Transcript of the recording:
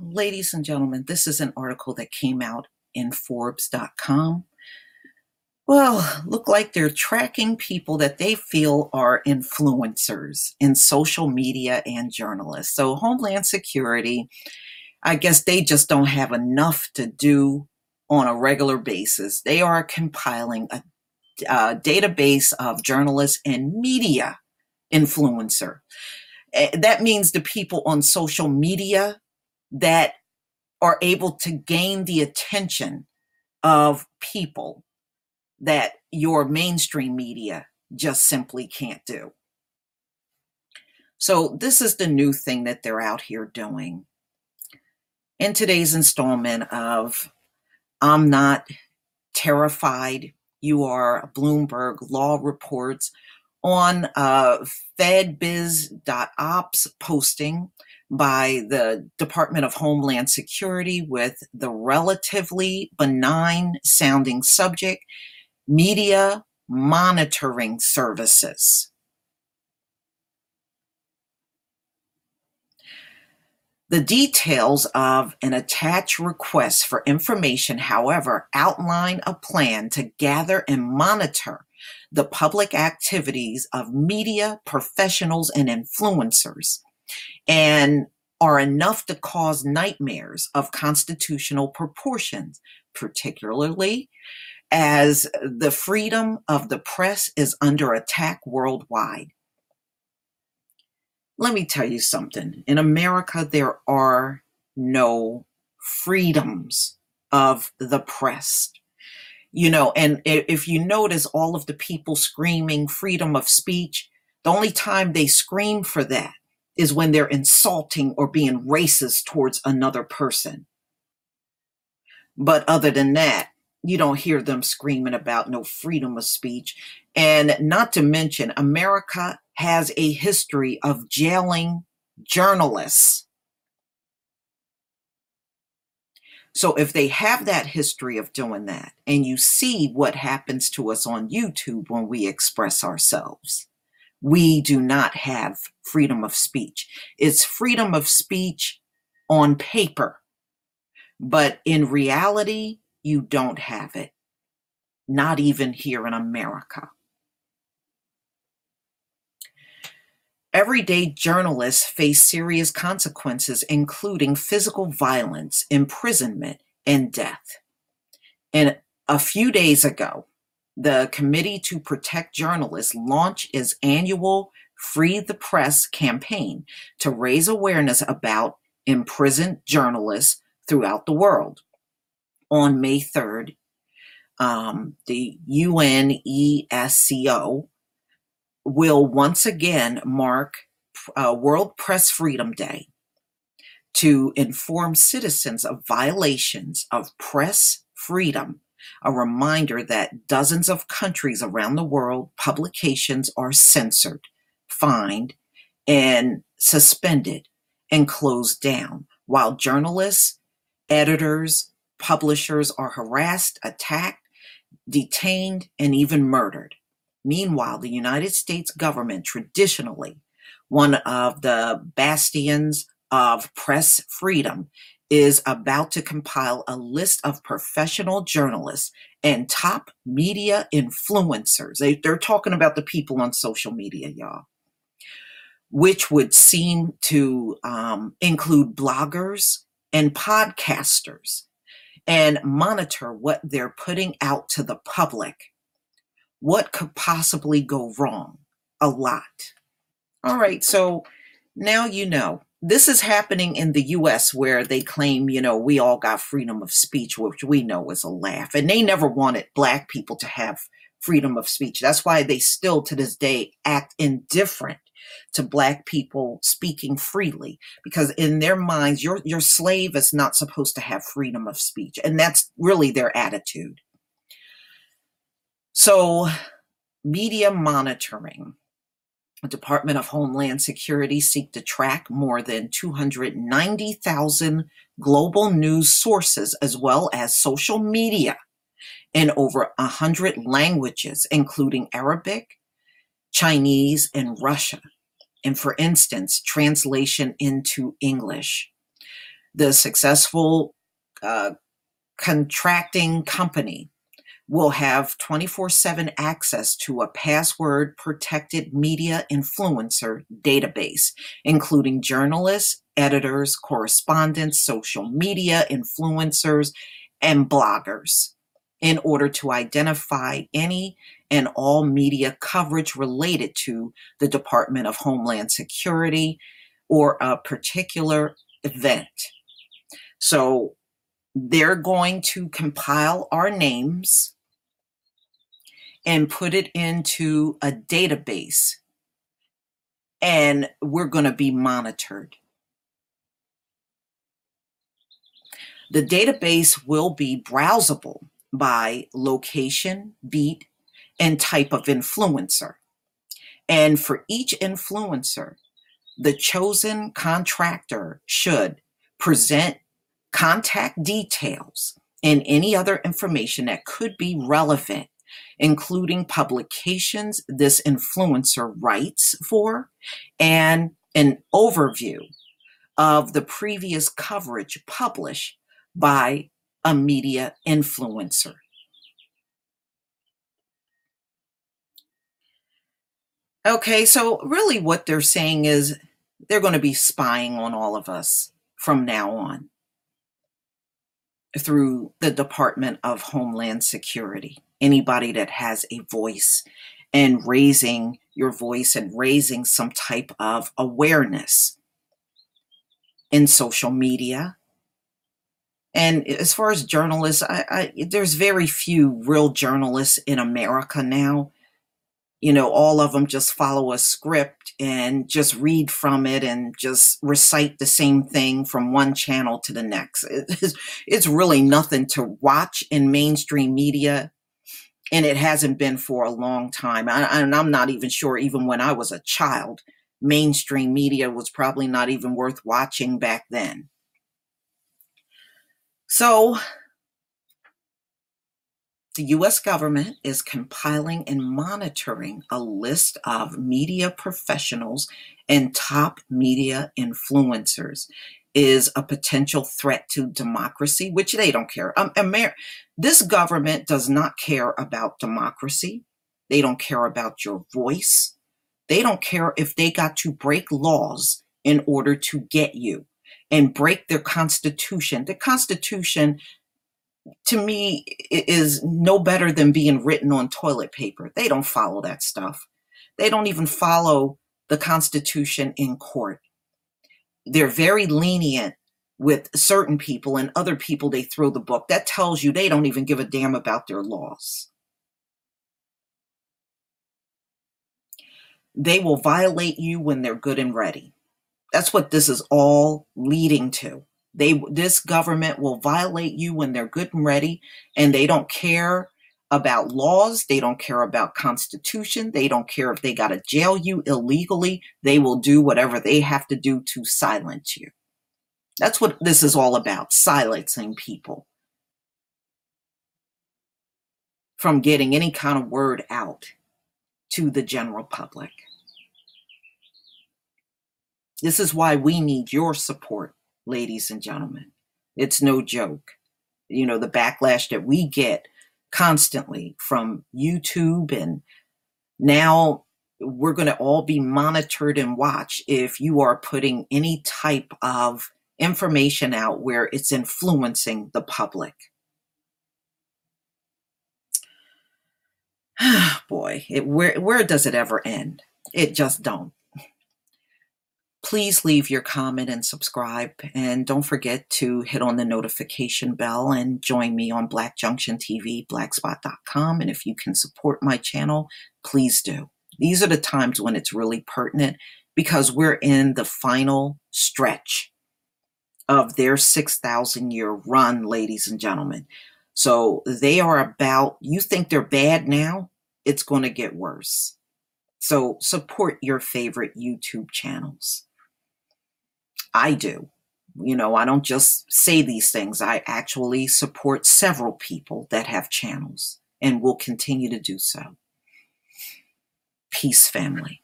Ladies and gentlemen, this is an article that came out in Forbes.com. Well, look like they're tracking people that they feel are influencers in social media and journalists. So Homeland Security, I guess they just don't have enough to do on a regular basis. They are compiling a database of journalists and media influencer. That means the people on social media that are able to gain the attention of people that your mainstream media just simply can't do. So this is the new thing that they're out here doing. In today's installment of I'm Not Terrified, You Are, Bloomberg Law Reports, on fedbiz.ops posting by the Department of Homeland Security with the relatively benign sounding subject, media monitoring services. The details of an attached request for information, however, outline a plan to gather and monitor the public activities of media professionals and influencers, and are enough to cause nightmares of constitutional proportions, particularly as the freedom of the press is under attack worldwide. Let me tell you something. In America, there are no freedoms of the press. And if you notice all of the people screaming freedom of speech, the only time they scream for that is when they're insulting or being racist towards another person. But other than that, you don't hear them screaming about no freedom of speech. And not to mention, America has a history of jailing journalists. So if they have that history of doing that, and you see what happens to us on YouTube when we express ourselves, we do not have freedom of speech. It's freedom of speech on paper, but in reality, you don't have it. Not even here in America. Everyday journalists face serious consequences, including physical violence, imprisonment, and death. And a few days ago, the Committee to Protect Journalists launched its annual Free the Press campaign to raise awareness about imprisoned journalists throughout the world. On May 3rd, the UNESCO will once again mark World Press Freedom Day to inform citizens of violations of press freedom, a reminder that dozens of countries around the world, publications are censored, fined, and suspended and closed down, while journalists, editors, publishers are harassed, attacked, detained, and even murdered. Meanwhile, the United States government, traditionally one of the bastions of press freedom, is about to compile a list of professional journalists and top media influencers. They're talking about the people on social media, y'all, which would seem to include bloggers and podcasters, and monitor what they're putting out to the public. What could possibly go wrong? A lot. All right, so now you know. This is happening in the U.S. where they claim, we all got freedom of speech, which we know is a laugh. And they never wanted Black people to have freedom of speech. That's why they still, to this day, act indifferent to Black people speaking freely, because in their minds, your slave is not supposed to have freedom of speech. And that's really their attitude. So, media monitoring. The Department of Homeland Security seek to track more than 290,000 global news sources, as well as social media in over 100 languages, including Arabic, Chinese, and Russian. And for instance, translation into English. The successful uh, contracting company will have 24/7 access to a password-protected media influencer database, including journalists, editors, correspondents, social media influencers, and bloggers, in order to identify any and all media coverage related to the Department of Homeland Security or a particular event. So they're going to compile our names and put it into a database, and we're going to be monitored. The database will be browsable by location, beat, and type of influencer. And for each influencer, the chosen contractor should present contact details and any other information that could be relevant, including publications this influencer writes for and an overview of the previous coverage published by a media influencer. Okay, so really what they're saying is they're going to be spying on all of us from now on through the Department of Homeland Security. Anybody that has a voice and raising your voice and raising some type of awareness in social media. And as far as journalists, there's very few real journalists in America now. You know, all of them just follow a script and just read from it and just recite the same thing from one channel to the next. It's really nothing to watch in mainstream media, and it hasn't been for a long time. And I'm not even sure, even when I was a child, mainstream media was probably not even worth watching back then. So the U.S. government is compiling and monitoring a list of media professionals and top media influencers. Is a potential threat to democracy, which they don't care. This government does not care about democracy. They don't care about your voice. They don't care if they got to break laws in order to get you and break their constitution. The Constitution, to me, is no better than being written on toilet paper. They don't follow that stuff. They don't even follow the Constitution in court. They're very lenient with certain people, and other people they throw the book. That tells you they don't even give a damn about their laws. They will violate you when they're good and ready. That's what this is all leading to. This government will violate you when they're good and ready, and they don't care about laws. They don't care about Constitution. They don't care if they got to jail you illegally. They will do whatever they have to do to silence you. That's what this is all about, silencing people from getting any kind of word out to the general public. This is why we need your support, ladies and gentlemen. It's no joke. You know, the backlash that we get constantly from YouTube, and now we're going to all be monitored and watched if you are putting any type of information out where it's influencing the public. Boy, where does it ever end? It just don't. Please leave your comment and subscribe, and don't forget to hit on the notification bell and join me on Black Junction TV, blackspot.com. And if you can support my channel, please do. These are the times when it's really pertinent, because we're in the final stretch of their 6,000-year run, ladies and gentlemen. So they are about, you think they're bad now, it's going to get worse. So support your favorite YouTube channels. I do. You know, I don't just say these things. I actually support several people that have channels and will continue to do so. Peace, family.